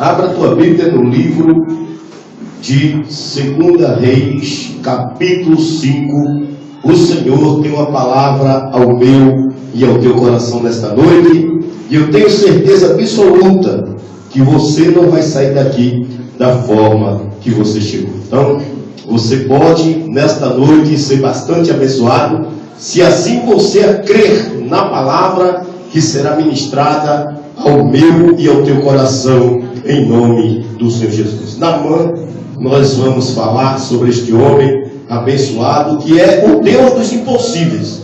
Abra a tua Bíblia no livro de 2 Reis, capítulo 5. O Senhor tem uma palavra ao meu e ao teu coração nesta noite, e eu tenho certeza absoluta que você não vai sair daqui da forma que você chegou. Então, você pode nesta noite ser bastante abençoado, se assim você crer na palavra que será ministrada ao meu e ao teu coração, em nome do Senhor Jesus. Naamã, nós vamos falar sobre este homem abençoado, que é o Deus dos impossíveis,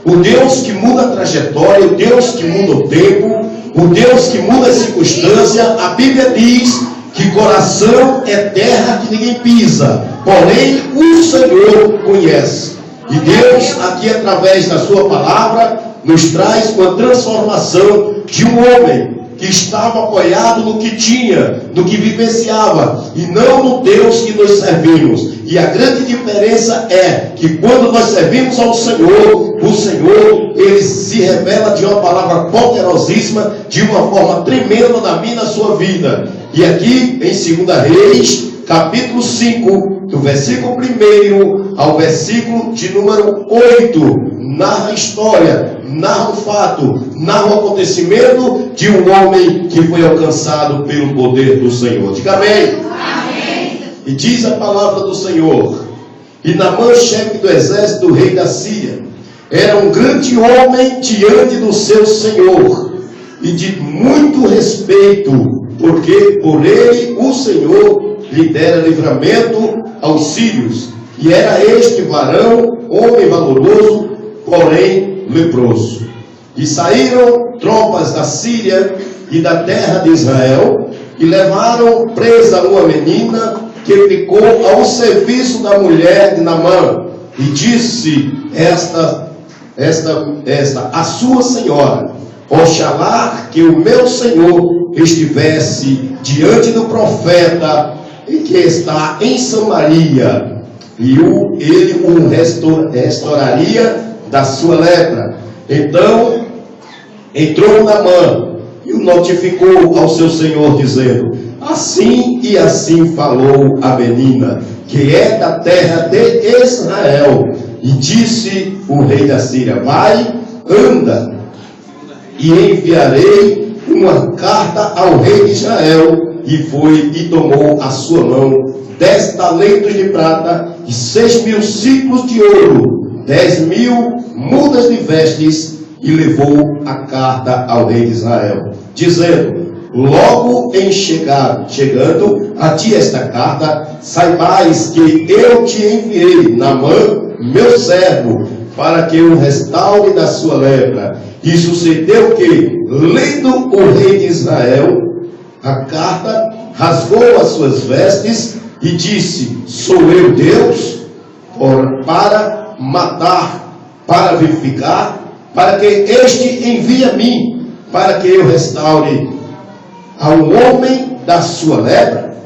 o Deus que muda a trajetória, o Deus que muda o tempo, o Deus que muda a circunstância. A Bíblia diz que coração é terra que ninguém pisa, porém o Senhor conhece. E Deus, aqui através da sua palavra, nos traz uma transformação de um homem que estava apoiado no que tinha, no que vivenciava, e não no Deus que nós servimos. E a grande diferença é que quando nós servimos ao Senhor, o Senhor, Ele se revela de uma palavra poderosíssima, de uma forma tremenda na minha e na sua vida. E aqui em 2 Reis, capítulo 5, do versículo 1 ao versículo de número 8, narra a história, narra o fato, narra o acontecimento de um homem que foi alcançado pelo poder do Senhor. Diga amém. Amém. E diz a palavra do Senhor: e Naamã, chefe do exército do rei da Síria, era um grande homem diante do seu senhor, e de muito respeito, porque por ele o Senhor lhe dera livramento aos sírios. E era este varão, homem valoroso, porém leproso. E saíram tropas da Síria e da terra de Israel, e levaram presa uma menina que ficou ao serviço da mulher de Naamã. E disse esta a sua senhora: oxalá que o meu senhor estivesse diante do profeta que está em Samaria, e ele o restauraria da sua lepra. Então entrou Naamã e o notificou ao seu senhor, dizendo: assim e assim falou a menina, que é da terra de Israel. E disse o rei da Síria: vai, anda, e enviarei uma carta ao rei de Israel. E foi e tomou a sua mão 10 talentos de prata e 6.000 ciclos de ouro, 10.000 mudas de vestes, e levou a carta ao rei de Israel, dizendo: logo em chegando a ti esta carta, saibais que eu te enviei Naamã, meu servo, para que o restaure da sua lepra. E sucedeu que, lendo o rei de Israel a carta, rasgou as suas vestes e disse: sou eu Deus para matar, para vivificar, para que este envie a mim, para que eu restaure ao homem da sua lepra?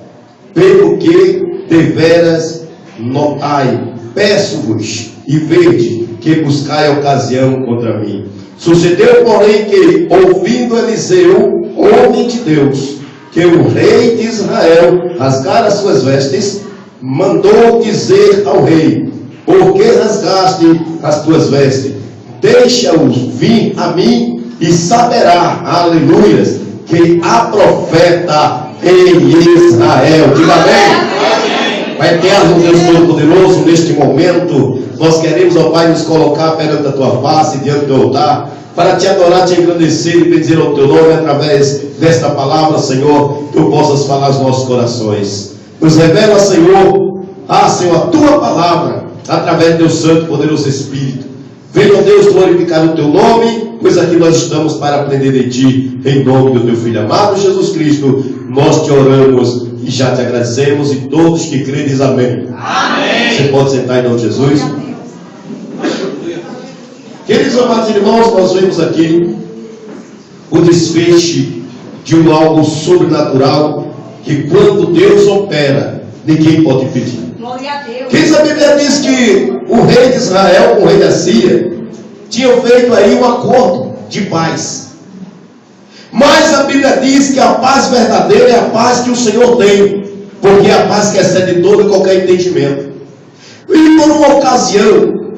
Pelo que deveras notai, peço-vos e vede que buscai ocasião contra mim. Sucedeu, porém, que, ouvindo Eliseu, homem de Deus, que o rei de Israel rasgara as suas vestes, mandou dizer ao rei: por que rasgaste as tuas vestes? Deixa-os vir a mim, e saberá, aleluias, que há profeta em Israel. Diga amém. Pai eterno, Deus Todo-Poderoso, neste momento nós queremos, ó Pai, nos colocar perante a tua face, diante do altar, para te adorar, te engrandecer e bendizer ao teu nome. Através desta palavra, Senhor, tu possas falar aos nossos corações. Nos revela, Senhor, Senhor, a tua palavra, através do teu santo e poderoso Espírito. Venha, ó Deus, glorificar o teu nome, pois aqui nós estamos para aprender de ti, em nome do teu Filho amado Jesus Cristo. Nós te oramos e já te agradecemos, e todos que creem diz amém. Amém. Você pode sentar em nome de Jesus. Queridos amados irmãos, nós vemos aqui o desfecho de algo sobrenatural, que quando Deus opera, ninguém pode impedir. Glória a Deus. Queridos, a Bíblia diz que o rei de Israel com o rei da Síria tinham feito aí um acordo de paz. Mas a Bíblia diz que a paz verdadeira é a paz que o Senhor tem, porque é a paz que excede todo e qualquer entendimento. E por uma ocasião,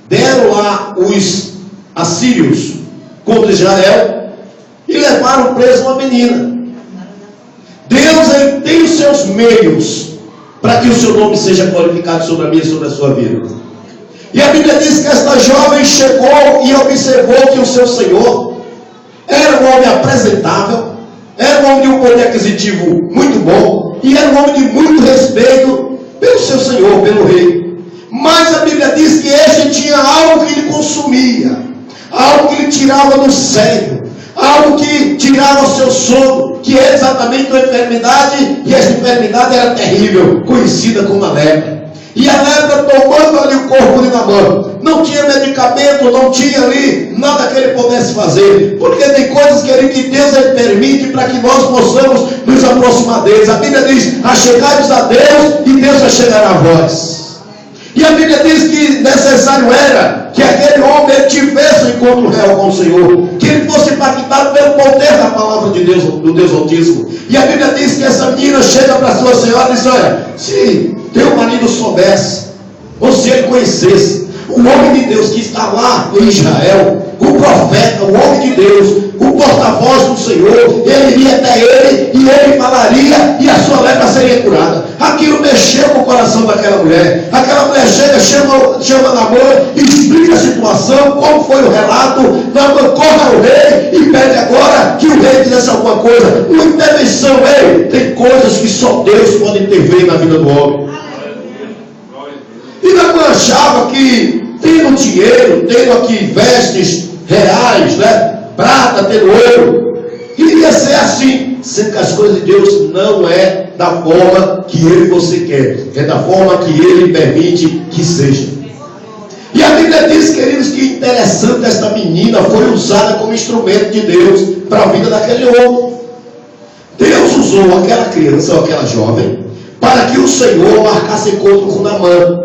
deram lá os assírios contra Israel e levaram preso uma menina. Deus, ele tem os seus meios para que o seu nome seja glorificado sobre a minha e sobre a sua vida. E a Bíblia diz que esta jovem chegou e observou que o seu Senhor era um homem apresentável, era um homem de um poder aquisitivo muito bom, e era um homem de muito respeito pelo seu Senhor, pelo rei. Mas a Bíblia diz que este tinha algo que lhe consumia, algo que lhe tirava do sério, algo que tirava o seu sono, que é exatamente uma enfermidade, e esta enfermidade era terrível, conhecida como a lepra. E a lepra tomando ali o corpo de Naamã, não tinha medicamento, não tinha ali nada que ele pudesse fazer, porque tem coisas, querido, que Deus ele permite para que nós possamos nos aproximar deles. A Bíblia diz: achegai-vos a Deus e Deus achegará a vós. E a Bíblia diz que necessário era que aquele homem tivesse um encontro real com o Senhor, que ele fosse impactado pelo poder da palavra de Deus, do Deus Altíssimo. E a Bíblia diz que essa menina chega para a sua senhora e diz: olha, se teu marido soubesse, ou se ele conhecesse o homem de Deus que está lá em Israel, o profeta, o homem de Deus, o porta-voz do Senhor, ele iria até ele e ele falaria e a sua lepra seria curada. Aquilo mexeu com o coração daquela mulher. Aquela mulher chega, chama Naamã, explica a situação, como foi o relato. Naamã corre ao rei e pede agora que o rei fizesse alguma coisa, uma intervenção. Ei, tem coisas que só Deus pode intervir na vida do homem. E Naamã achava que, tendo dinheiro, tendo aqui vestes reais, né, prata, tendo ouro, iria ser assim, sendo que as coisas de Deus não é da forma que ele você quer, é da forma que ele permite que seja. E a Bíblia diz, queridos, que interessante, esta menina foi usada como instrumento de Deus para a vida daquele homem. Deus usou aquela criança ou aquela jovem para que o Senhor marcasse encontro com Naamã.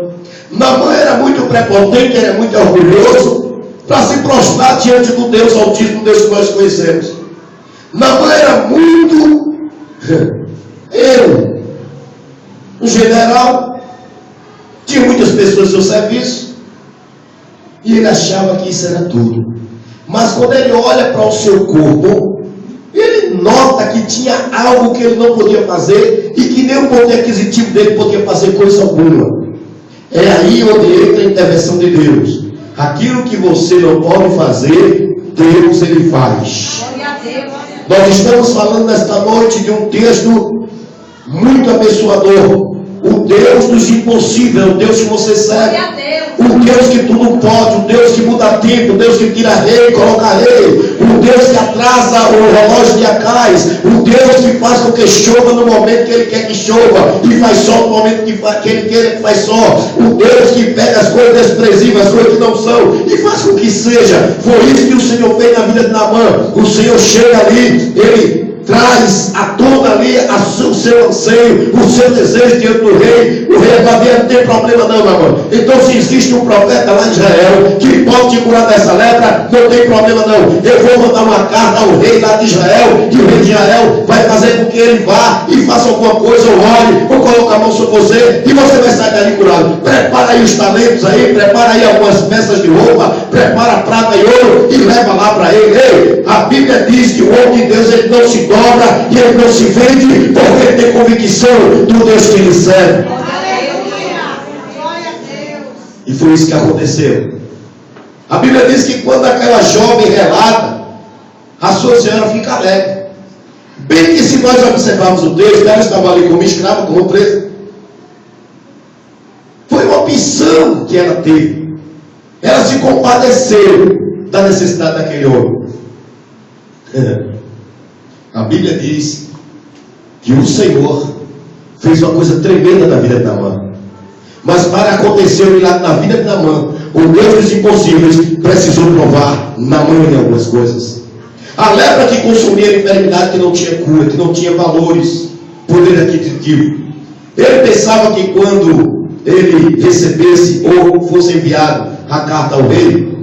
Naamã era muito prepotente, era muito orgulhoso, para se prostrar diante do Deus Altíssimo, Deus que nós conhecemos. Naamã era muito um general, tinha muitas pessoas no seu serviço, e ele achava que isso era tudo. Mas quando ele olha para o seu corpo, ele nota que tinha algo que ele não podia fazer, e que nem o poder aquisitivo dele podia fazer coisa alguma. É aí onde entra a intervenção de Deus. Aquilo que você não pode fazer, Deus ele faz. Nós estamos falando nesta noite de um texto muito abençoador. O Deus dos impossíveis, o Deus que você serve, o Deus que tudo pode, o Deus que muda tempo, o Deus que tira rei, coloca rei, o Deus que atrasa o relógio de Acais, o Deus que faz com que chova no momento que ele quer que chova, e faz sol no momento que ele quer que faz sol, o Deus que pega as coisas desprezíveis, as coisas que não são, e faz com que seja. Foi isso que o Senhor fez na vida de Naamã. O Senhor chega ali, ele traz à tona ali o seu anseio, o seu desejo diante do rei. O rei não tem problema não, meu irmão. Então, se existe um profeta lá em Israel que pode te curar dessa lepra, não tem problema não. Eu vou mandar uma carta ao rei lá de Israel, e o rei de Israel vai fazer com que ele vá e faça alguma coisa, ou ore, ou coloque a mão sobre você, e você vai sair dali curado. Prepara aí os talentos aí, prepara aí algumas peças de roupa, prepara prata e ouro e leva lá para ele. Ei, a Bíblia diz que o homem de Deus ele não se dobra e ele não se vende, porque ele tem convicção do Deus que ele serve. E foi isso que aconteceu. A Bíblia diz que quando aquela jovem relata, a sua senhora fica alegre. Bem que se nós observarmos o texto, ela estava ali como escrava, como presa. Foi uma opção que ela teve. Ela se compadeceu da necessidade daquele homem. A Bíblia diz que o Senhor fez uma coisa tremenda na vida de Naamã. Mas para acontecer o milagre na vida de Naamã, o Deus dos impossíveis precisou provar Naamã em algumas coisas. A lepra que consumia a enfermidade que não tinha cura, que não tinha valores, poder aquisitivo. Ele pensava que quando ele recebesse ou fosse enviado a carta ao rei,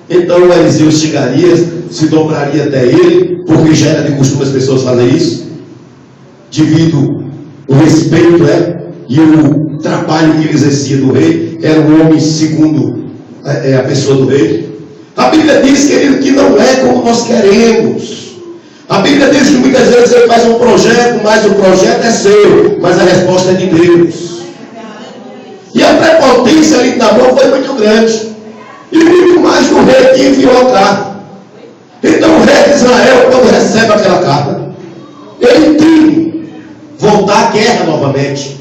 Então Eliseu chegaria, se dobraria até ele, porque já era de costume as pessoas fazerem isso, devido ao respeito, e o trabalho que ele exercia do rei. Era um homem segundo a pessoa do rei. A Bíblia diz, querido, que não é como nós queremos. A Bíblia diz que muitas vezes ele faz um projeto, mas o projeto é seu, mas a resposta é de Deus. E a prepotência ali na mão foi muito grande. E muito mais do rei que enviou a carta. Então o rei de Israel, quando recebe aquela carta, ele tem voltar à guerra novamente.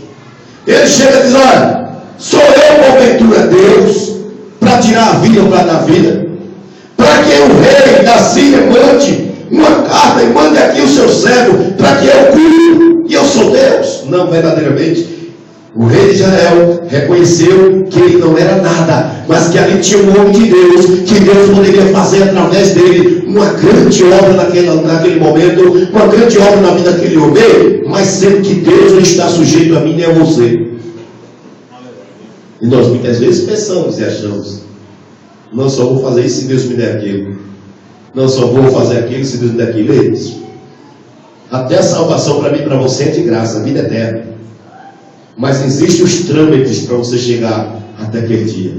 Ele chega e diz: olha, sou eu porventura Deus para tirar a vida ou para dar vida? Para que o rei da Síria mande uma carta e mande aqui o seu servo para que eu cure e eu sou Deus? Não, verdadeiramente. O rei de Israel reconheceu que ele não era nada, mas que ali tinha um homem de Deus, que Deus poderia fazer através dele uma grande obra naquele momento, uma grande obra na vida daquele homem, mas sendo que Deus não está sujeito a mim nem a você. E nós muitas vezes pensamos e achamos: não só vou fazer isso se Deus me der aquilo, não só vou fazer aquilo se Deus me der aquilo. Até a salvação para mim e para você é de graça, a vida é eterna. Mas existem os trâmites para você chegar até aquele dia.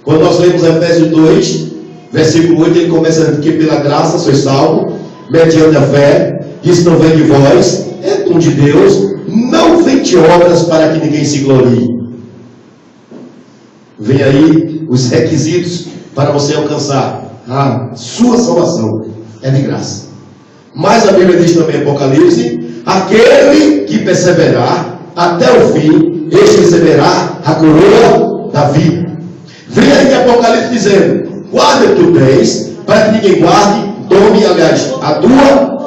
Quando nós lemos Efésios 2, versículo 8, ele começa a dizer que pela graça sois salvos, mediante a fé. Isso não vem de vós, é dom de Deus, não vem de obras para que ninguém se glorie. Vem aí os requisitos para você alcançar a sua salvação. É de graça. Mas a Bíblia diz também em Apocalipse: aquele que perseverar até o fim, este receberá a coroa da vida. Vem aí em Apocalipse dizendo: guarda o que tu tens, para que ninguém guarde, tome, aliás, a tua.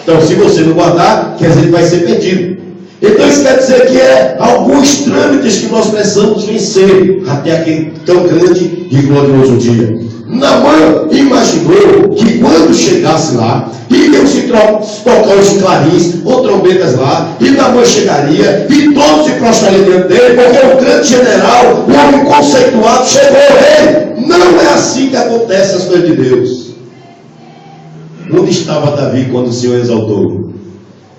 Então, se você não guardar, quer dizer que vai ser perdido. Então, isso quer dizer que é alguns trâmites que nós precisamos vencer até aquele tão grande e glorioso dia. Naamã imaginou que quando chegasse lá, iriam se tocar os clarins ou trombetas lá, e Naamã chegaria e todos se prostrariam diante dele, porque o grande general, o homem conceituado, chegou ele. Não é assim que acontece as coisas de Deus. Onde estava Davi quando o Senhor exaltou?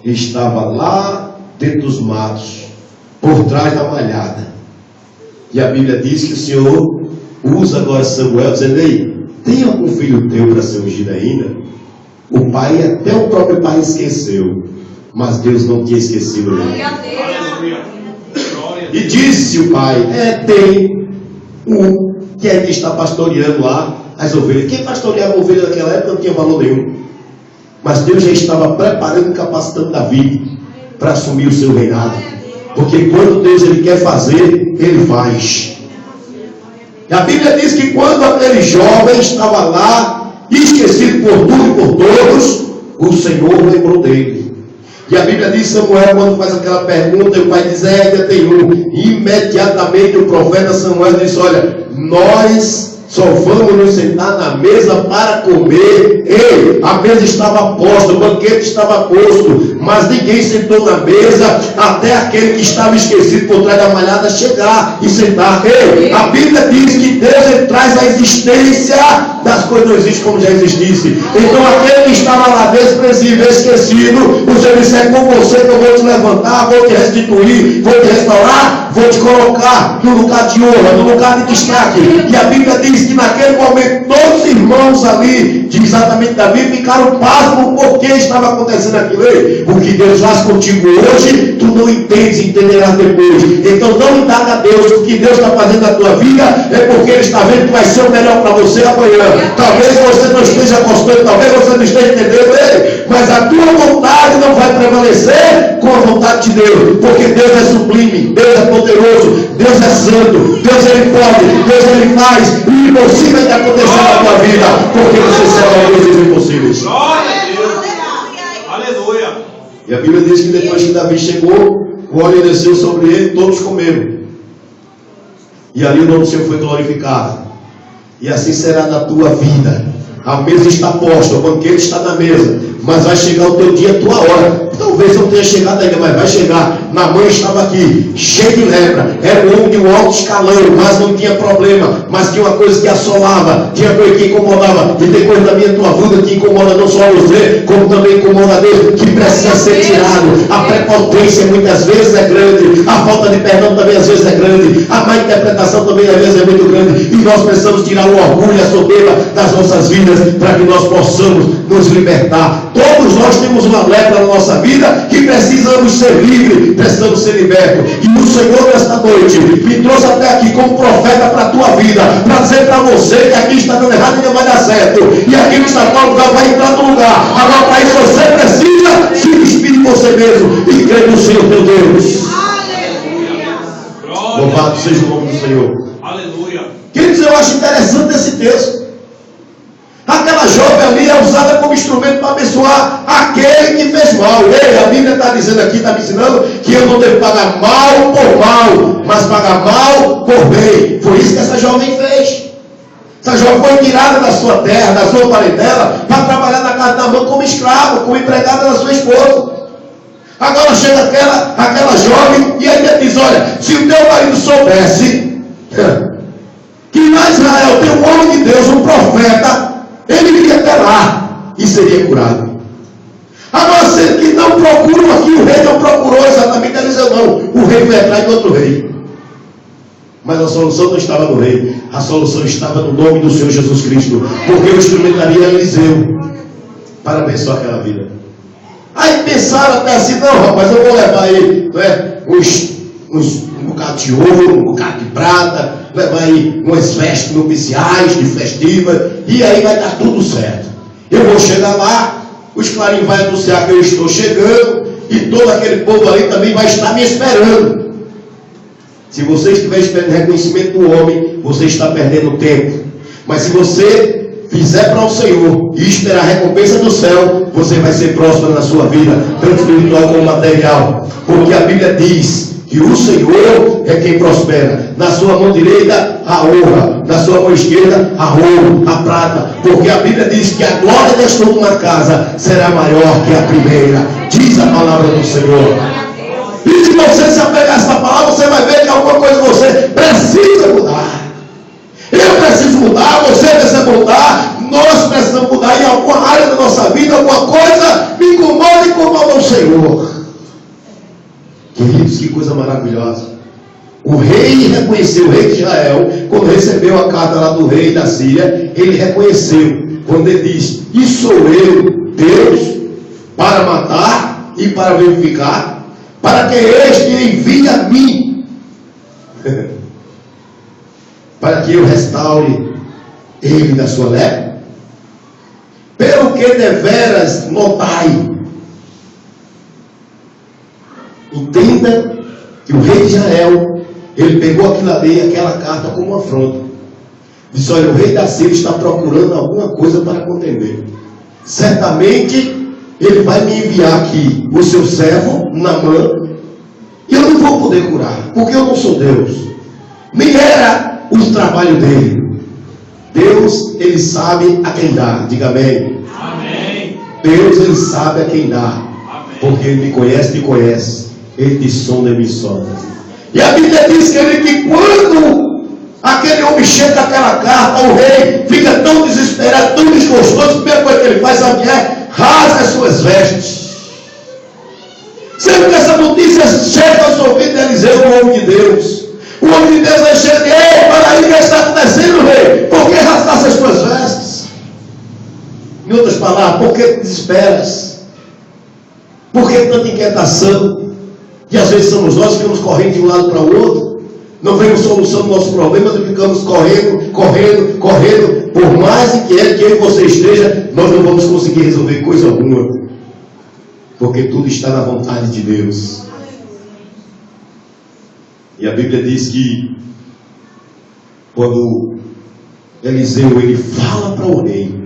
Estava lá dentro dos matos, por trás da malhada. E a Bíblia diz que o Senhor usa agora Samuel, dizendo: ei, tem algum filho teu para ser ungido ainda? O pai, até o próprio pai esqueceu, mas Deus não tinha esquecido ele. E disse o pai: tem um que é que está pastoreando lá as ovelhas. Quem pastoreava a ovelha naquela época não tinha valor nenhum, mas Deus já estava preparando e capacitando Davi para assumir o seu reinado, porque quando Deus ele quer fazer, ele faz. E a Bíblia diz que quando aquele jovem estava lá, esquecido por tudo e por todos, o Senhor lembrou dele. E a Bíblia diz: Samuel, quando faz aquela pergunta, o pai diz: ainda tem um. Imediatamente o profeta Samuel disse: olha, nós só vamos nos sentar na mesa para comer. Ei, a mesa estava posta, o banquete estava posto, mas ninguém sentou na mesa até aquele que estava esquecido por trás da malhada chegar e sentar. Ei, a Bíblia diz que Deus ele traz a existência das coisas, não existe como já existisse. Então aquele que estava lá desprezível, esquecido, o Senhor disse: é com você que eu vou te levantar, vou te restituir, vou te restaurar, vou te colocar no lugar de honra, no lugar de destaque. E a Bíblia diz que naquele momento todos os irmãos ali, de exatamente Davi, ficaram pasmos por que estava acontecendo aquilo. O que Deus faz contigo hoje, tu não entendes, entenderás depois. Então não indaga a Deus. O que Deus está fazendo na tua vida é porque Ele está vendo que vai ser o melhor para você amanhã. Talvez você não esteja gostando, talvez você não esteja entendendo, mas a tua vontade não vai prevalecer com a vontade de Deus, porque Deus é sublime, Deus é poderoso, Deus é santo, Deus ele pode, Deus ele faz, e impossível de acontecer na tua vida, porque você será o Deus dos impossíveis. Glória a Deus. Aleluia. E a Bíblia diz que depois que Davi chegou, o óleo desceu sobre ele, todos comeram. E ali o nome do Senhor foi glorificado. E assim será na tua vida. A mesa está posta, o banquete está na mesa, mas vai chegar o teu dia, a tua hora. Talvez não tenha chegado ainda, mas vai chegar. Naamã estava aqui, cheio de lepra. Era um homem de um alto escalão, mas não tinha problema. Mas tinha uma coisa que assolava, tinha coisa que incomodava. E tem coisa da minha tua vida que incomoda não só você, como também incomoda Deus, que precisa ser tirado. A prepotência muitas vezes é grande, a falta de perdão também às vezes é grande, a má interpretação também às vezes é muito grande. E nós precisamos tirar o orgulho e a soberba das nossas vidas, para que nós possamos nos libertar. Todos nós temos uma lepra na nossa vida que precisamos ser livres, precisamos ser libertos. E o Senhor nesta noite me trouxe até aqui como profeta para a tua vida, para dizer para você que aqui está dando errado e não vai dar certo, e aqui no está no lugar vai entrar no lugar. Agora para isso você precisa se despir de você mesmo e crer no Senhor teu Deus. Aleluia. Louvado seja o nome do Senhor. Aleluia. Queridos, eu acho interessante esse texto. Aquela jovem ali é usada como instrumento para abençoar aquele que fez mal. Ei, a Bíblia está dizendo aqui, está me ensinando que eu não devo pagar mal por mal, mas pagar mal por bem. Foi isso que essa jovem fez. Essa jovem foi tirada da sua terra, da sua parentela, para trabalhar na casa da mãe como escravo, como empregada da sua esposa. Agora chega aquela jovem e ainda diz: olha, se o teu marido soubesse que na Israel tem um homem de Deus, um profeta, ele iria até lá e seria curado. Agora, sendo que não procuram aqui, o rei não procurou exatamente Eliseu, não. O rei foi atrás de outro rei. Mas a solução não estava no rei, a solução estava no nome do Senhor Jesus Cristo, porque o instrumentaria Eliseu para abençoar aquela vida. Aí pensaram até assim: não, rapaz, eu vou levar aí, um bocado de ouro, um bocado de prata, levar aí umas festas nupciais, de festiva, e aí vai dar tudo certo. Eu vou chegar lá, os clarins vão anunciar que eu estou chegando, e todo aquele povo ali também vai estar me esperando. Se você estiver esperando reconhecimento do homem, você está perdendo tempo. Mas se você fizer para o Senhor e esperar a recompensa do céu, você vai ser próspero na sua vida, tanto espiritual como material. Porque a Bíblia diz que o Senhor é quem prospera. Na sua mão direita a honra, na sua mão esquerda a ouro, a prata. Porque a Bíblia diz que a glória desta última casa será maior que a primeira. Diz a palavra do Senhor. E se você se apegar a essa palavra, você vai ver que alguma coisa você precisa mudar. Eu preciso mudar, você precisa mudar, nós precisamos mudar em alguma área da nossa vida. Alguma coisa me incomoda o Senhor. Queridos, que coisa maravilhosa. O rei reconheceu, o rei de Israel, quando recebeu a carta lá do rei da Síria, ele reconheceu, quando ele diz: e sou eu, Deus, para matar e para verificar, para que este envie a mim, para que eu restaure ele da sua lepra. Pelo que deveras notai. Entenda que o rei de Israel, ele pegou aquilo ali, aquela carta como uma afronta. Disse: olha, o rei da Síria está procurando alguma coisa para contender. Certamente ele vai me enviar aqui o seu servo, Naamã, e eu não vou poder curar, porque eu não sou Deus. Nem era o trabalho dele. Deus, ele sabe a quem dá. Diga amém. Amém. Deus, ele sabe a quem dá. Amém. Porque ele me conhece. Ele te sonda e me sonda. E a Bíblia diz que quando aquele homem chega daquela carta, o rei fica tão desesperado, tão desgostoso. A primeira coisa que ele faz, sabe o que é? Rasga as suas vestes. Sempre que essa notícia chega aos ouvidos de Eliseu, o homem de Deus, o homem de Deus vai chegar: ei, para aí, o que está acontecendo, rei? Por que rasgaste as tuas vestes? Em outras palavras, por que te desesperas? Por que tanta inquietação? E às vezes somos nós que ficamos correndo de um lado para o outro, não vemos solução do nosso problema, e ficamos correndo. Por mais inquieto que eu e você esteja, nós não vamos conseguir resolver coisa alguma, porque tudo está na vontade de Deus. E a Bíblia diz que quando Eliseu ele fala para o rei: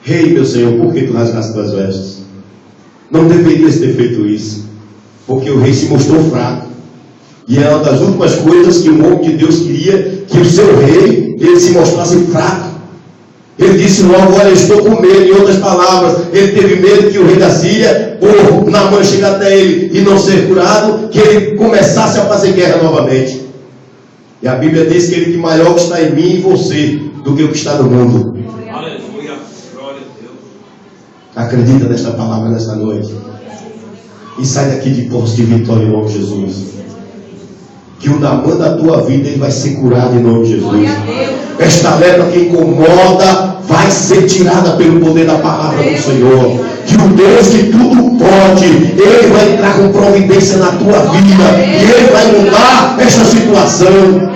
rei, meu Senhor, por que tu rasgaste tuas vestes? Não deverias ter feito isso, porque o rei se mostrou fraco. E é uma das últimas coisas que o homem de Deus queria, que o seu rei ele se mostrasse fraco. Ele disse logo: olha, eu estou com medo. Em outras palavras, ele teve medo que o rei da Síria, por Naamã chegar até ele e não ser curado, que ele começasse a fazer guerra novamente. E a Bíblia diz que ele que maior que está em mim e você do que o que está no mundo. Aleluia. Glória a Deus. Acredita nesta palavra nesta noite. E sai daqui de posse de vitória em nome de Jesus. Que o Naamã da tua vida, ele vai ser curado em nome de Jesus. Esta lepra que incomoda vai ser tirada pelo poder da palavra do Senhor. Que o Deus que tudo pode, ele vai entrar com providência na tua vida e ele vai mudar esta situação.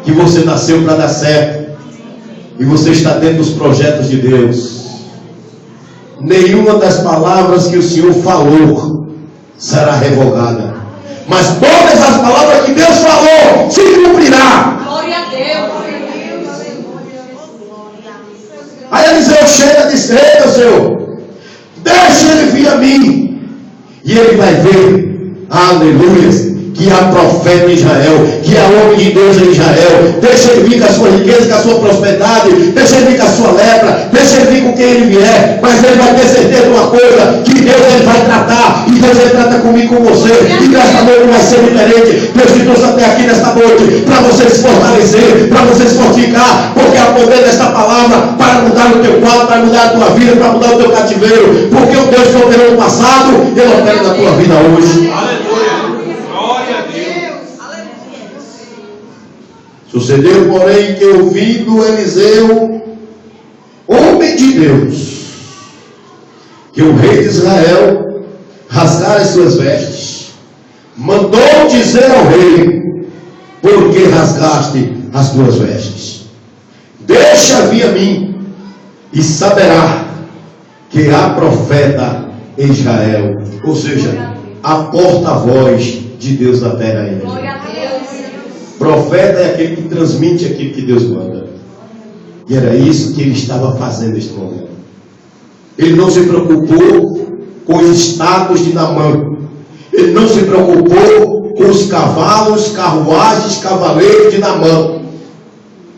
Que você nasceu para dar certo e você está dentro dos projetos de Deus. Nenhuma das palavras que o Senhor falou será revogada, mas todas as palavras que Deus falou se cumprirá. Glória a Deus. Aí Eliseu chega e diz: eita, Senhor, deixa ele vir a mim. E ele vai ver, aleluia, que há profeta em Israel, que há homem de Deus em Israel. Deixa ele vir com a sua riqueza, com a sua prosperidade, deixa ele vir com a sua lepra, deixa ele vir com quem ele vier, mas ele vai ter certeza de uma coisa, que Deus ele vai tratar, e Deus ele trata comigo, com você, e nesta noite vai ser diferente. Deus te trouxe até aqui nesta noite, para você se fortalecer, para você se fortificar, porque há poder desta palavra para mudar o teu quadro, para mudar a tua vida, para mudar o teu cativeiro, porque o Deus que operou no passado, ele opera na tua vida hoje. Aleluia. Glória a Deus. Sucedeu, porém, que ouvindo Eliseu, homem de Deus, que o rei de Israel rasgara as suas vestes, mandou dizer ao rei: por que rasgaste as tuas vestes? Deixa vir a mim, e saberá que há profeta em Israel. Ou seja, a porta-voz de Deus na terra ainda. Glória a Deus. Profeta é aquele que transmite aquilo que Deus manda. E era isso que ele estava fazendo neste momento. Ele não se preocupou com os status de Naamã. Ele não se preocupou com os cavalos, carruagens, cavaleiros de Naamã.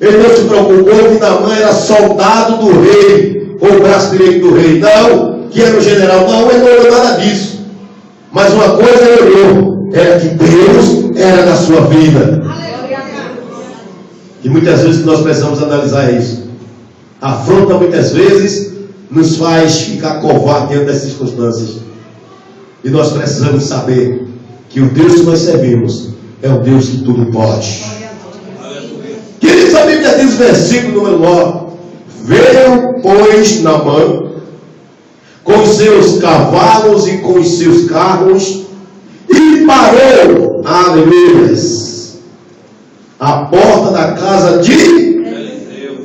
Ele não se preocupou que Naamã era soldado do rei, ou braço direito do rei. Não, que era o general. Não, ele não olhou nada disso. Mas uma coisa ele olhou, era que Deus era na sua vida. E muitas vezes nós precisamos analisar isso. A afronta muitas vezes nos faz ficar covarde diante das circunstâncias. E nós precisamos saber que o Deus que nós servimos é o Deus que tudo pode. Queridos, a Bíblia diz, versículo número 9: veio, pois, Naamã com os seus cavalos e com os seus carros, e parou, aleluias, a porta da casa de Eliseu.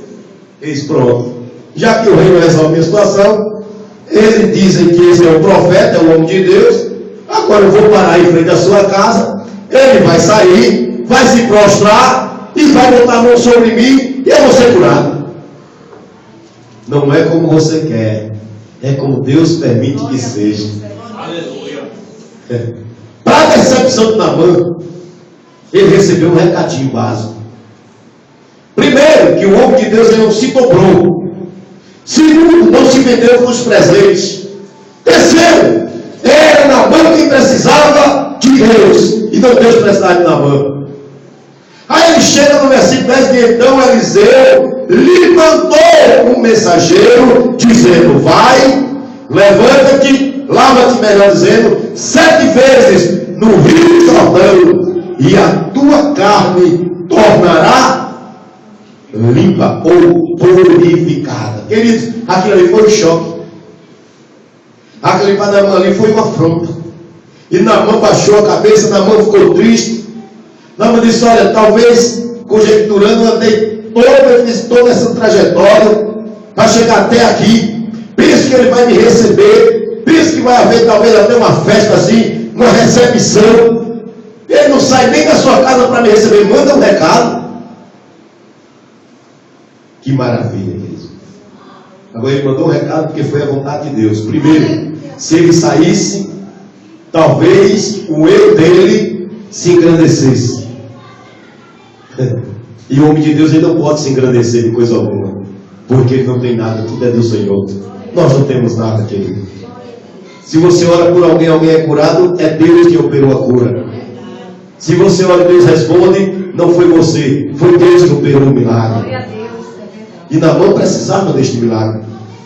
Eis pronto. Já que o rei não resolve a situação, eles dizem que esse é o profeta, é o homem de Deus. Agora eu vou parar em frente à sua casa, ele vai sair, vai se prostrar e vai botar a mão sobre mim e eu vou ser curado. Não é como você quer, é como Deus permite que seja. Aleluia. Para a decepção de Naamã, ele recebeu um recadinho básico. Primeiro, que o homem de Deus ele não se dobrou. Segundo, não se vendeu com os presentes. Terceiro, era Naamã quem precisava de Deus, e não Deus precisava de Naamã. Aí ele chega no versículo 10, e então Eliseu lhe mandou um mensageiro, dizendo: vai, levanta-te, lava-te, melhor dizendo, 7 vezes no rio Jordão, e a tua carne tornará limpa ou purificada. Queridos, aquilo ali foi um choque. Aquele para Naamã ali foi uma afronta. E Naamã baixou a cabeça, Naamã ficou triste. Naamã disse: olha, talvez conjecturando, eu andei fiz toda essa trajetória para chegar até aqui. Penso que ele vai me receber. Penso que vai haver talvez até uma festa assim, uma recepção. Ele não sai nem da sua casa para me receber. Manda um recado. Que maravilha, querido. Agora ele mandou um recado porque foi a vontade de Deus. Primeiro, se ele saísse, talvez o eu dele se engrandecesse. E o homem de Deus ele não pode se engrandecer de coisa alguma. Porque ele não tem nada, tudo é do Senhor. Nós não temos nada, querido. Se você ora por alguém, alguém é curado, é Deus que operou a cura. Se você ora e Deus responde, não foi você, foi Deus que operou o milagre. E Naamã precisava deste milagre.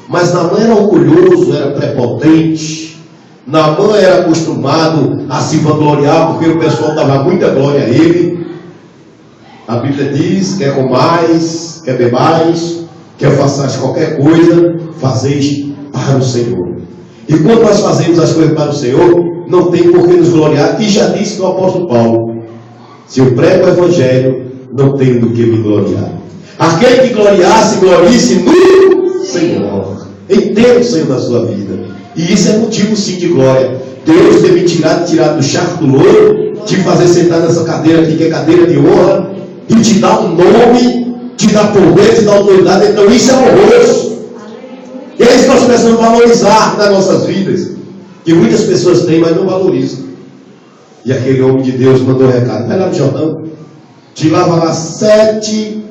Mas Naamã era orgulhoso, era prepotente. Naamã era acostumado a se vangloriar, porque o pessoal dava muita glória a ele. A Bíblia diz: quer comais, quer bebais, quer façais qualquer coisa, fazeis para o Senhor. E quando nós fazemos as coisas para o Senhor, não tem por que nos gloriar. E já disse o apóstolo Paulo: se eu prego o Evangelho, não tenho do que me gloriar. Aquele que gloriasse, glorie-se no Senhor. Entenda o Senhor na sua vida. E isso é motivo sim de glória. Deus ter me tirado do charco do louro, te fazer sentar nessa cadeira aqui, que é cadeira de honra, e te dar um nome, te dar poder, te dar autoridade. Então isso é honroso. E é isso que nós precisamos valorizar nas nossas vidas. Que muitas pessoas têm, mas não valorizam. E aquele homem de Deus mandou um recado: vai lá no Jordão, te lava lá 7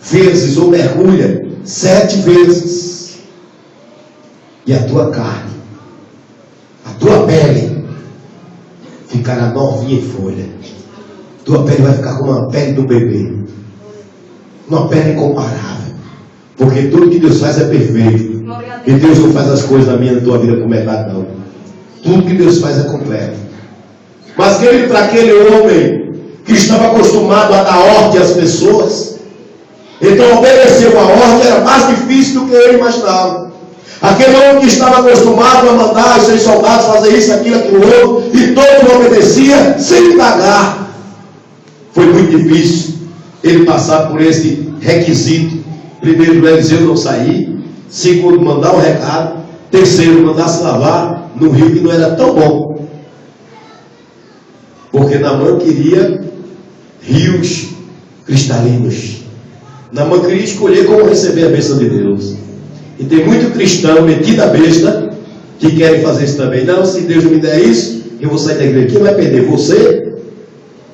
vezes, ou mergulha 7 vezes, e a tua carne, a tua pele ficará novinha em folha. Tua pele vai ficar como a pele do bebê, uma pele incomparável, porque tudo que Deus faz é perfeito. E Deus não faz as coisas na minha e na tua vida por metade, não. Tudo que Deus faz é completo. Mas querido, para aquele homem que estava acostumado a dar ordem às pessoas, então obedecer uma ordem era mais difícil do que ele imaginava. Aquele homem que estava acostumado a mandar os seus soldados fazer isso, aquilo, aquilo outro, e todo obedecia sem indagar. Foi muito difícil ele passar por esse requisito. Primeiro, Eliseu não sair. Segundo, mandar um recado. Terceiro, mandar se lavar no rio que não era tão bom. Porque Naamã queria rios cristalinos. Naamã queria escolher como receber a bênção de Deus. E tem muito cristão metido a besta que querem fazer isso também. Não, se Deus não me der isso, eu vou sair da igreja. Quem vai perder? Você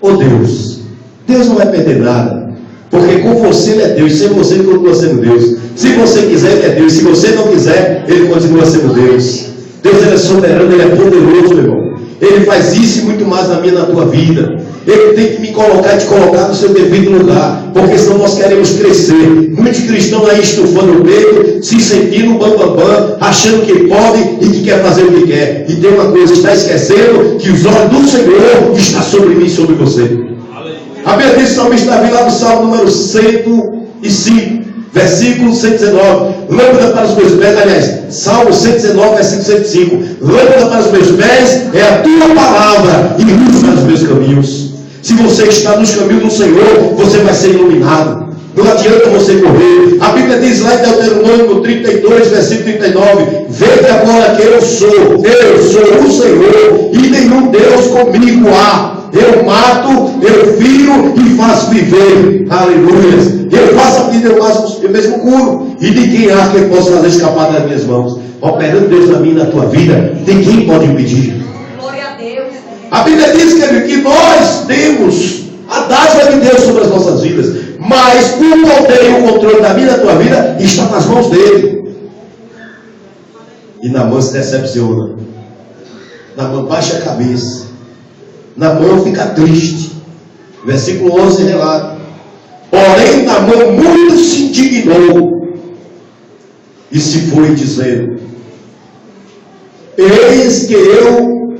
ou Deus? Deus não vai perder nada. Porque com você ele é Deus. Sem você ele continua sendo Deus. Se você quiser, ele é Deus. Se você não quiser, ele continua sendo Deus. Deus ele é soberano, ele é poderoso, meu irmão. Ele faz isso e muito mais na minha e na tua vida. Ele tem que me colocar e te colocar no seu devido lugar, porque senão nós queremos crescer. Muitos cristãos aí estufando o peito, se sentindo bam, achando que pode e que quer fazer o que quer. E tem uma coisa: está esquecendo que os olhos do Senhor estão sobre mim e sobre você. A Bíblia diz, o salmista Davi, lá no Salmo número 105, versículo 119: lâmpada para os meus pés, aliás, Salmo 119, versículo 105: lâmpada para os meus pés é a tua palavra e luz para os meus caminhos. Se você está nos caminhos do Senhor, você vai ser iluminado. Não adianta você correr. A Bíblia diz lá em Deuteronômio 32, versículo 39: vede agora que eu sou o Senhor, e nenhum Deus comigo há. Eu mato, eu firo e faço viver. Aleluia. Eu faço a vida, eu mesmo curo. E ninguém há que possa fazer escapar das minhas mãos. Operando Deus na minha e na tua vida, ninguém pode impedir. Glória a Deus. A Bíblia diz que nós temos a dádiva de Deus sobre as nossas vidas, mas o poder e o controle da minha e da tua vida está nas mãos dele. E Naamã se decepciona. Naamã baixa a cabeça. Naamã fica triste. Versículo 11 relata: porém Naamã muito se indignou e se foi dizendo: eis que eu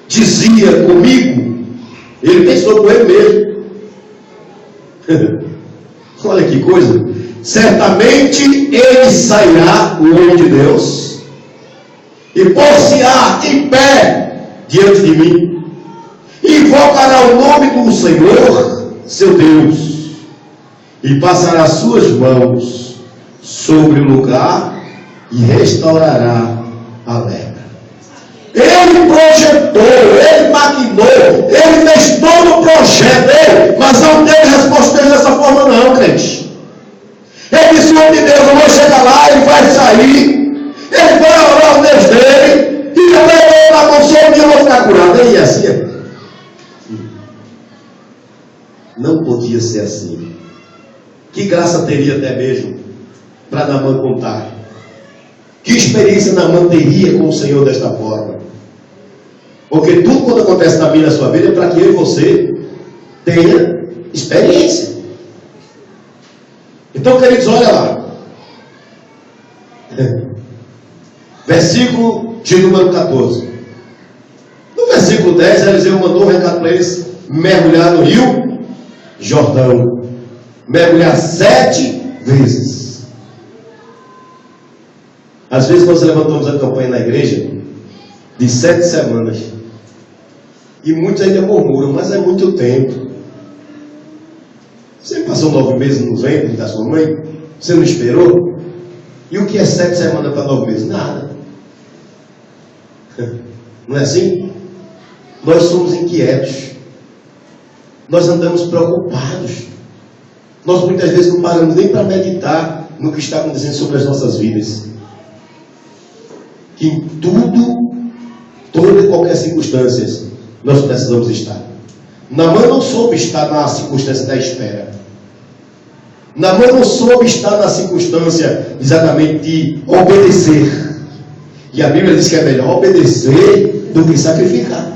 dizia comigo. Ele pensou com ele mesmo. Olha que coisa. Certamente ele sairá, o homem de Deus, e pôr-se-á em pé diante de mim, invocará o nome do Senhor, seu Deus, e passará suas mãos sobre o lugar e restaurará a lepra. Ele projetou, ele maquinou, ele fez todo o projeto dele, mas não teve resposta dele dessa forma não, crente. Ele disse: o homem de Deus, eu vou chegar lá, ele vai sair, ele vai orar o Deus dele, e eu vou na mão sobre e eu vou ficar curado. E assim é. Não podia ser assim. Que graça teria até mesmo para Naamã contar. Que experiência Naamã teria com o Senhor desta forma? Porque tudo quando acontece na minha e na sua vida é para que eu e você tenha experiência. Então, queridos, olha lá. Versículo de número 14. No versículo 10, Eliseu mandou um recado para eles mergulhar no rio Jordão. Mergulhar 7 vezes. Às vezes nós levantamos a campanha na igreja de 7 semanas. E muitos ainda murmuram, mas é muito tempo. Você passou 9 meses no ventre da sua mãe? Você não esperou? E o que é 7 semanas para 9 meses? Nada. Não é assim? Nós somos inquietos. Nós andamos preocupados. Nós muitas vezes não paramos nem para meditar no que está acontecendo sobre as nossas vidas. Que em tudo, toda e qualquer circunstância, nós precisamos estar. Naamã não soube estar na circunstância da espera. Naamã não soube estar na circunstância exatamente de obedecer. E a Bíblia diz que é melhor obedecer do que sacrificar.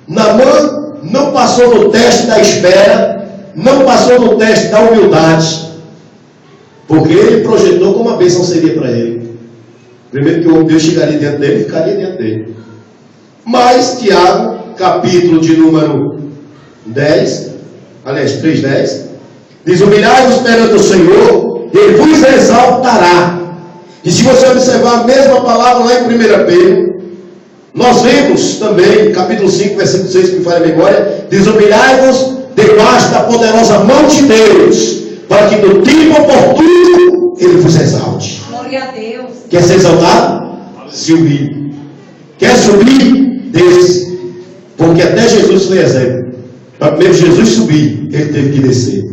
Naamã não passou no teste da espera, não passou no teste da humildade, porque ele projetou como a bênção seria para ele. Primeiro que o Deus chegaria diante dele e ficaria diante dele. Mas Tiago, capítulo de número 10, aliás 3:10, diz: humilhai-vos perante o Senhor, Ele vos exaltará. E se você observar a mesma palavra lá em 1 Pedro, nós vemos também, capítulo 5, versículo 6, que me fala a memória, diz: humilhai-vos debaixo da poderosa mão de Deus, para que no tempo oportuno Ele vos exalte. Glória a Deus. Quer ser exaltado? Se humilhe. Quer subir? Desce. Porque até Jesus foi exemplo. Para primeiro Jesus subir, ele teve que descer.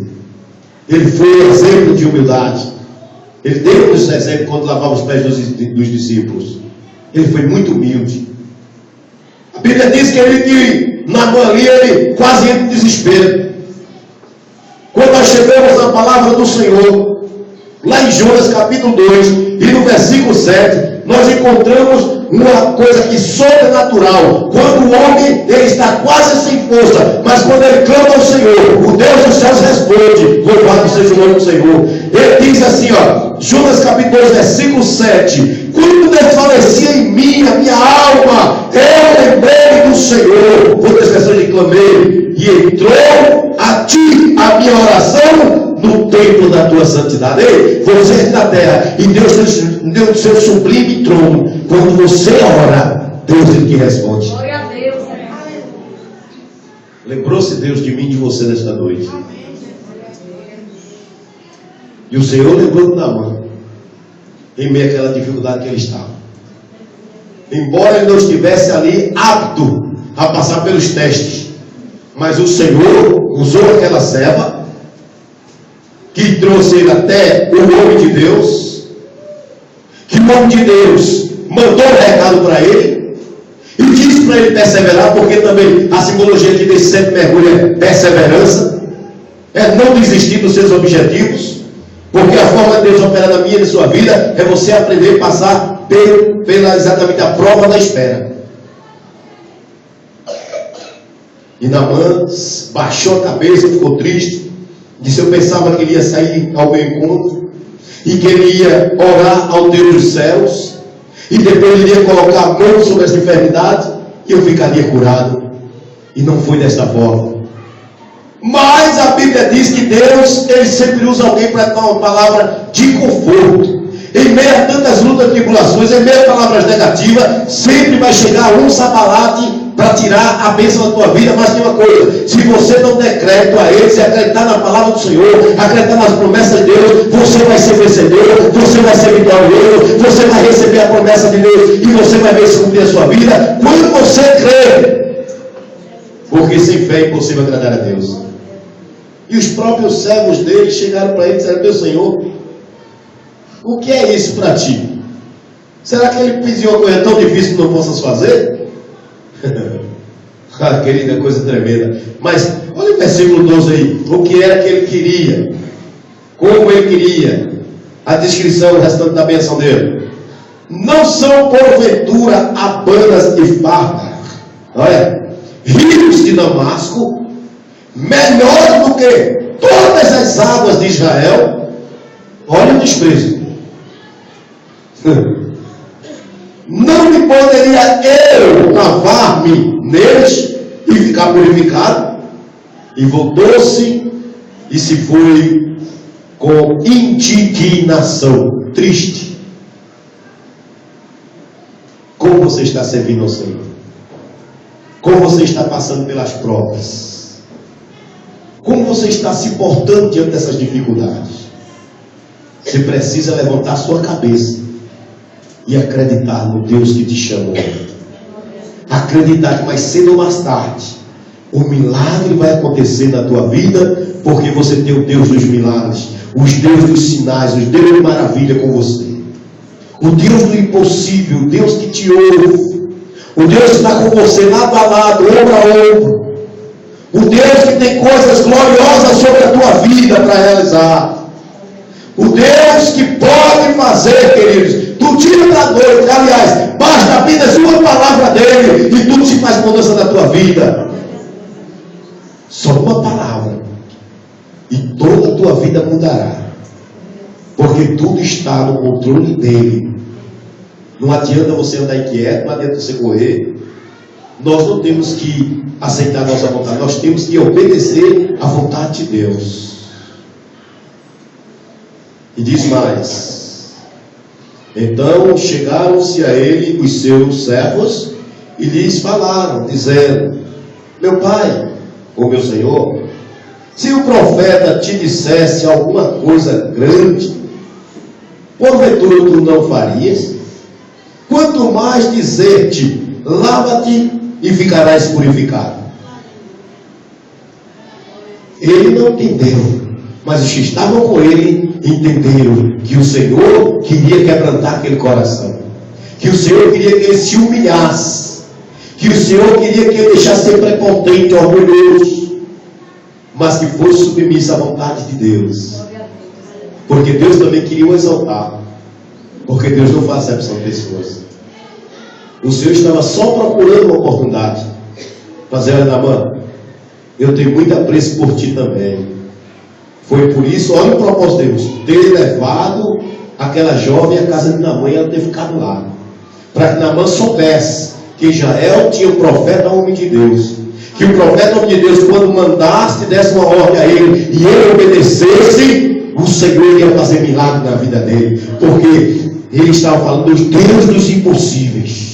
Ele foi exemplo de humildade. Ele deu esse exemplo quando lavava os pés dos discípulos. Ele foi muito humilde. A Bíblia diz que ele, na mão ali, ele quase entra em desespero. Quando nós chegamos à palavra do Senhor, lá em Jonas capítulo 2, e no versículo 7, nós encontramos uma coisa que sobrenatural. Quando o homem ele está quase sem força, mas quando ele clama ao Senhor, o Deus dos céus responde: louvado seja o nome do Senhor. Ele diz assim, ó, Jonas capítulo 2, versículo 7: quando desfalecia em mim a minha alma, eu lembrei do Senhor. Outra expressão de clamei, e entrou a ti a minha oração no templo da tua santidade. Ei, você na terra, e Deus deu o seu sublime trono. Quando você ora, Deus ele que responde. Glória a Deus. Lembrou-se Deus de mim e de você nesta noite. E o Senhor lembrou de Naamã, em meio àquela dificuldade que ele estava. Embora ele não estivesse ali apto a passar pelos testes, mas o Senhor usou aquela serva que trouxe ele até o homem de Deus, que o homem de Deus mandou um recado para ele e disse para ele perseverar, porque também a simbologia que desse sempre mergulho é perseverança, é não desistir dos seus objetivos, porque a forma de Deus operar na minha e na sua vida é você aprender a passar pela exatamente a prova da espera. E Naamã baixou a cabeça, ficou triste, disse: eu pensava que ele ia sair ao meu encontro e que ele ia orar ao Deus dos céus e depois ele ia colocar a mão sobre essa enfermidade e eu ficaria curado. E não foi desta forma. Mas a Bíblia diz que Deus, ele sempre usa alguém para dar uma palavra de conforto. Em meio a tantas lutas e tribulações, em meio a palavras negativas, sempre vai chegar um sabalate para tirar a bênção da tua vida. Mas tem uma coisa: se você não der crédito a ele, se acreditar na palavra do Senhor, acreditar nas promessas de Deus, você vai ser vencedor, você vai ser vitorioso, você vai receber a promessa de Deus e você vai ver se cumprir a sua vida quando você crê. Porque sem fé é impossível agradar a Deus. E os próprios servos dele chegaram para ele e disseram: meu Senhor, o que é isso para ti? Será que ele pediu uma coisa tão difícil que não possas fazer? Ah, querida, coisa tremenda. Mas olha o versículo 12 aí. O que era que ele queria? Como ele queria? a descrição restante da bênção dele. Não são porventura Abanas e Farpar, olha, rios de Damasco, melhor do que todas as águas de Israel. Olha o desprezo. Não me poderia eu lavar-me neles e ficar purificado? E voltou-se e se foi com indignação, triste. Como você está servindo ao Senhor? Como você está passando pelas provas? Como você está se portando diante dessas dificuldades? Você precisa levantar sua cabeça e acreditar no Deus que te chamou. Acreditar que mais cedo ou mais tarde o milagre vai acontecer na tua vida, porque você tem o Deus dos milagres, os Deus dos sinais, os Deus de maravilha com você. O Deus do impossível, o Deus que te ouve, o Deus que está com você lado a lado, ombro a ombro, o Deus que tem coisas gloriosas sobre a tua vida para realizar. O Deus que pode fazer, queridos, do dia para a noite. Aliás, basta apenas uma palavra dele e tudo se faz mudança na tua vida. Só uma palavra e toda a tua vida mudará, porque tudo está no controle dele. Não adianta você andar inquieto, não adianta você correr. Nós não temos que aceitar a nossa vontade, nós temos que obedecer à vontade de Deus. E diz mais: então chegaram-se a ele os seus servos e lhes falaram, dizendo: meu pai, ou meu senhor, se o profeta te dissesse alguma coisa grande, porventura tu não farias? Quanto mais dizer-te, lava-te e ficarás purificado. Ele não entendeu, mas os que estavam com ele entenderam que o Senhor queria quebrantar aquele coração, que o Senhor queria que ele se humilhasse, que o Senhor queria que ele deixasse ser prepotente, orgulhoso, mas que fosse submisso à vontade de Deus, porque Deus também queria o exaltar, porque Deus não faz acepção de pessoas. O Senhor estava só procurando uma oportunidade para dizer: olha, Naamã, eu tenho muito apreço por ti também. Foi por isso, olha o propósito de Deus, ter levado aquela jovem à casa de Naamã e ela ter ficado lá, para que Naamã soubesse que Israel tinha um profeta homem de Deus, que o profeta homem de Deus, quando mandasse, desse uma ordem a ele e ele obedecesse, o Senhor ia fazer milagre na vida dele, porque ele estava falando dos Deus dos impossíveis.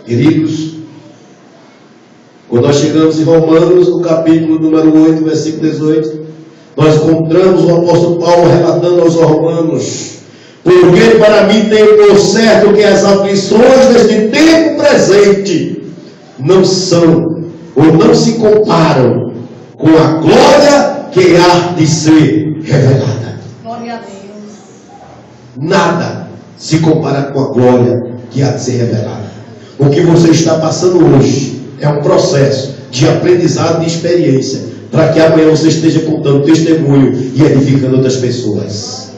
Queridos, quando nós chegamos em Romanos, no capítulo número 8, versículo 18, nós encontramos o apóstolo Paulo relatando aos romanos: porque para mim tenho por certo que as aflições deste tempo presente não são, ou não se comparam com a glória que há de ser revelada. Glória a Deus. Nada se compara com a glória que há de ser revelada. O que você está passando hoje é um processo de aprendizado, de experiência, para que amanhã você esteja contando testemunho e edificando outras pessoas.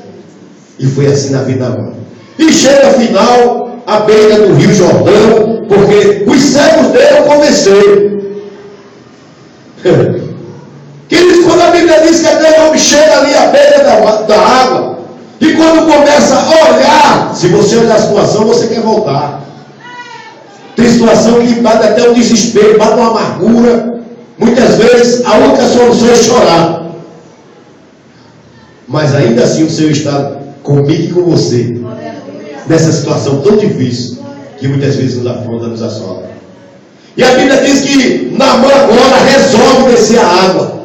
E foi assim na vida agora. E chega afinal à beira do Rio Jordão, porque os servos dele o convenceram. Queridos, quando a Bíblia diz que aquele homem chega ali à beira da água, e quando começa a olhar, se você olhar a situação, você quer voltar. Tem situação que bate até um desespero, bate uma amargura. Muitas vezes a única solução é chorar. Mas ainda assim o Senhor está comigo e com você, nessa situação tão difícil, que muitas vezes nos afronta, nos assola. E a Bíblia diz que Naamã agora resolve descer a água.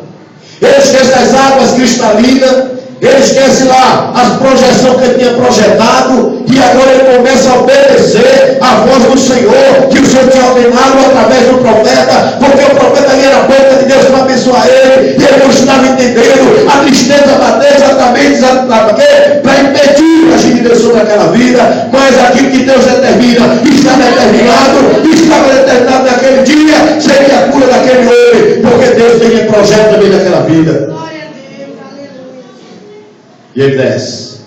Ele esquece das águas cristalinas, ele esquece lá as projeções que ele tinha projetado, e agora ele começa a obedecer a voz do Senhor, que o Senhor tinha ordenado através do profeta, porque o profeta ali era a boca de Deus para abençoar ele, e ele não estava entendendo a tristeza bateu exatamente para impedir a agir de Deus sobre aquela vida. Mas aquilo que Deus determina está determinado, estava determinado naquele dia, seria a cura daquele homem, porque Deus tem projeto também naquela vida. E ele desce.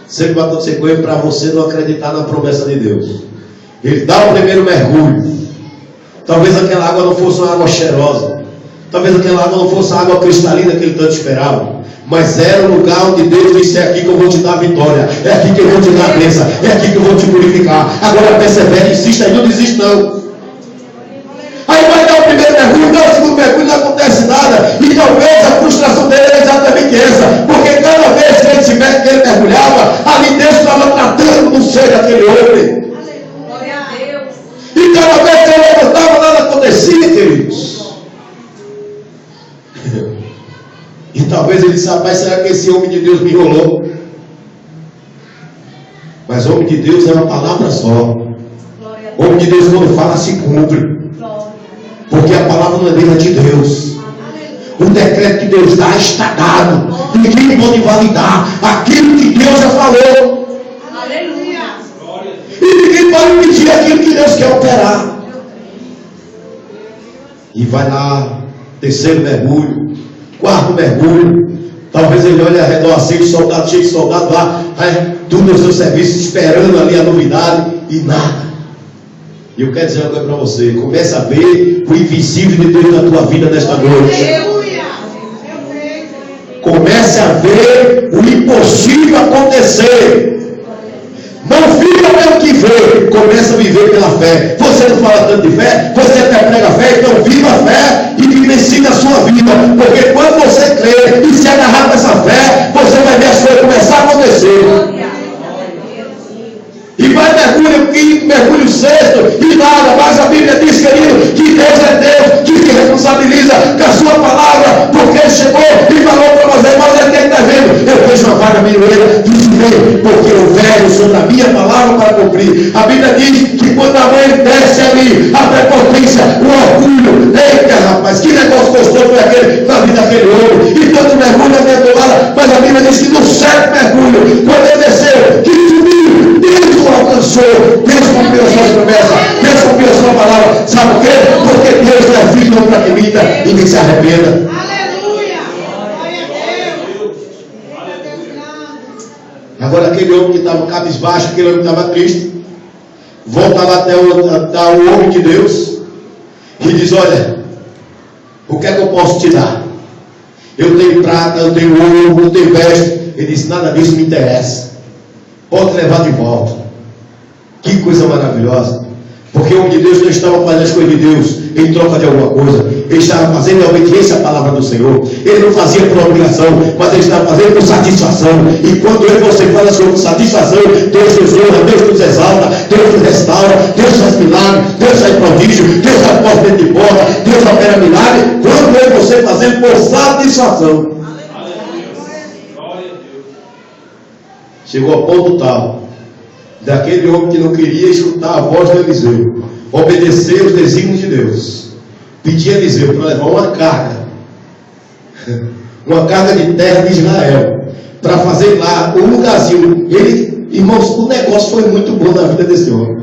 Sempre vai acontecer com ele para você não acreditar na promessa de Deus. Ele dá o primeiro mergulho. Talvez aquela água não fosse uma água cheirosa. Talvez aquela água não fosse a água cristalina que ele tanto esperava. Mas era o lugar onde Deus disse: é aqui que eu vou te dar a vitória. É aqui que eu vou te dar a bênção. É aqui que eu vou te purificar. Agora persevere, insista e não desiste não. Aí vai dar o primeiro mergulho, dá o segundo mergulho, não acontece nada. E talvez a frustração dele era exatamente essa. Porque cada vez que ele mergulhava, ali Deus estava tratando no ser daquele homem. Glória a Deus. E cada vez que ele levantava, nada acontecia, queridos. E talvez ele disse: rapaz, será que esse homem de Deus me enrolou? Mas homem de Deus é uma palavra só. Homem de Deus, quando fala, se cumpre. Porque a palavra não é dele, é de Deus. O decreto que Deus dá está dado. Ninguém pode validar aquilo que Deus já falou. Aleluia. E ninguém pode impedir aquilo que Deus quer operar. E vai lá, terceiro mergulho, quarto mergulho. Talvez ele olhe ao redor assim, cheio de soldado lá, tudo no seu serviço, esperando ali a novidade e nada. E eu quero dizer uma coisa para você: comece a ver o invisível de Deus na tua vida nesta noite. Comece a ver o impossível acontecer. Não viva pelo que vê, comece a viver pela fé. Você não fala tanto de fé, você até prega fé, então viva a fé e vivencie a sua vida. Porque quando você crer e se agarrar nessa fé, você vai ver as coisas começar a acontecer. E vai mergulho quinto, mergulho sexto, e nada, mas a Bíblia diz, querido, que Deus é Deus, que se responsabiliza com a sua palavra, porque Ele chegou e falou para nós: irmãos, é quem está vendo? Eu vejo uma vaga minueira, disse bem, porque eu velho sobre a minha palavra para cumprir. A Bíblia diz que quando a mãe desce ali, a prepotência, o orgulho, eita rapaz, que negócio gostoso foi aquele na vida daquele homem, e tanto mergulho abençoado, mas a Bíblia diz que no sétimo mergulho, quando ele desceu, que subiu, Deus o alcançou, Deus cumpriu as suas promessas, Deus cumpriu a sua palavra. Sabe por quê? Porque Deus não é filho para que minta e nem se arrependa. Aleluia. Agora aquele homem que estava cabisbaixo, aquele homem que estava triste, volta lá até o homem de Deus e diz: olha, o que é que eu posso te dar? Eu tenho prata, eu tenho ouro, eu tenho veste. Ele disse: nada disso me interessa. Pode levar de volta. Que coisa maravilhosa. Porque o homem de Deus não estava fazendo as coisas de Deus em troca de alguma coisa. Ele estava fazendo em obediência à palavra do Senhor. Ele não fazia por obrigação, mas ele estava fazendo por satisfação. E quando eu e você faz as coisas por satisfação, Deus nos honra, Deus nos exalta, Deus nos restaura, Deus faz milagre, Deus faz prodígio, Deus faz porta de porta, Deus opera milagre. Quando eu e você fazendo por satisfação. Chegou ao ponto tal daquele homem que não queria escutar a voz de Eliseu, obedecer os desígnios de Deus, pedir a Eliseu para levar uma carga de terra de Israel, para fazer lá um lugarzinho. Ele, irmãos, o negócio foi muito bom na vida desse homem.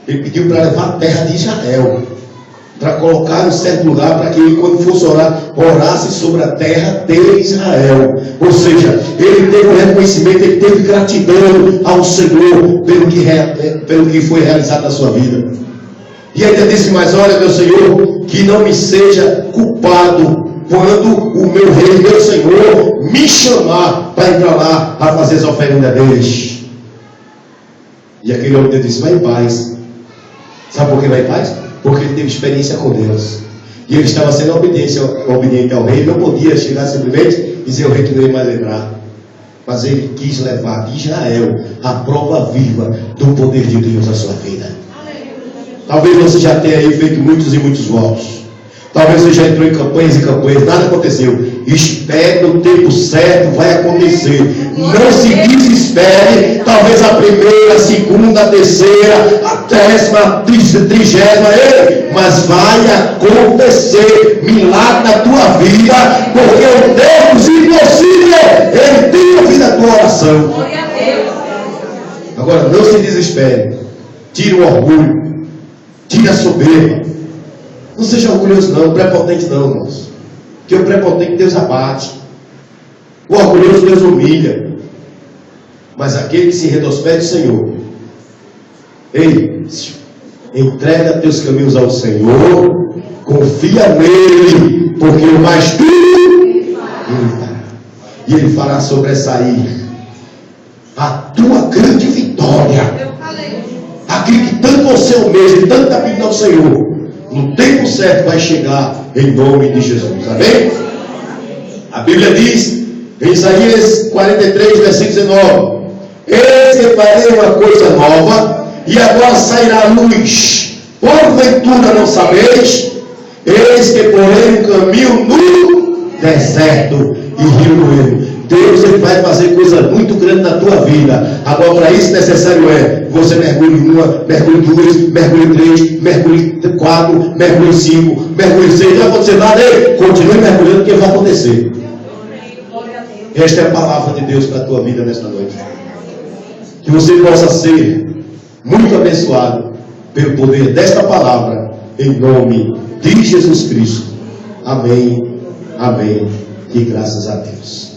Ele pediu para levar a terra de Israel, para colocar em certo lugar, para que ele, quando fosse orar, orasse sobre a terra de Israel. Ou seja, ele teve um reconhecimento, ele teve gratidão ao Senhor pelo que foi realizado na sua vida. E ainda disse: mas olha, meu Senhor, que não me seja culpado quando o meu rei, meu Senhor, me chamar para entrar lá a fazer as oferendas deles. E aquele homem disse: vai em paz. Sabe por que vai em paz? Porque ele teve experiência com Deus. E ele estava sendo obediente ao rei. Ele não podia chegar simplesmente e dizer ao rei que não ia mais lembrar. Mas ele quis levar de Israel a prova viva do poder de Deus na sua vida. Talvez você já tenha aí feito muitos e muitos votos. Talvez você já entrou em campanhas e campanhas, nada aconteceu. Espere no tempo certo, vai acontecer. Não se desespere. Talvez a primeira, a segunda, a terceira, a 10ª, 30ª, mas vai acontecer milagre na tua vida, porque o Deus impossível, Ele tem ouvido a tua oração. Agora, não se desespere. Tire o orgulho, tire a soberba. Não seja orgulhoso não, prepotente não, irmãos. Porque o prepotente Deus abate. O orgulhoso Deus humilha. Mas aquele que se retrospede, Senhor, ei, entrega teus caminhos ao Senhor, confia nele, porque o mais tudo ele fará. E ele fará sobressair a tua grande vitória. Aquilo que tanto você almeja e tanto está pedindo ao Senhor, no tempo certo vai chegar, em nome de Jesus. Amém? A Bíblia diz em Isaías 43, versículo 19: eis que farei uma coisa nova, e agora sairá a luz. Porventura não sabeis? Eis que porei um caminho no deserto e rio no ermo. Deus, ele vai fazer coisa muito grande na tua vida. Agora, para isso necessário é você mergulhe em uma, mergulhe em duas, mergulhe em três, mergulhe em quatro, mergulhe em cinco, mergulhe em seis. Não vai acontecer nada, continue mergulhando, porque vai acontecer. Esta é a palavra de Deus para a tua vida nesta noite. Que você possa ser muito abençoado pelo poder desta palavra, em nome de Jesus Cristo. Amém, amém, e graças a Deus.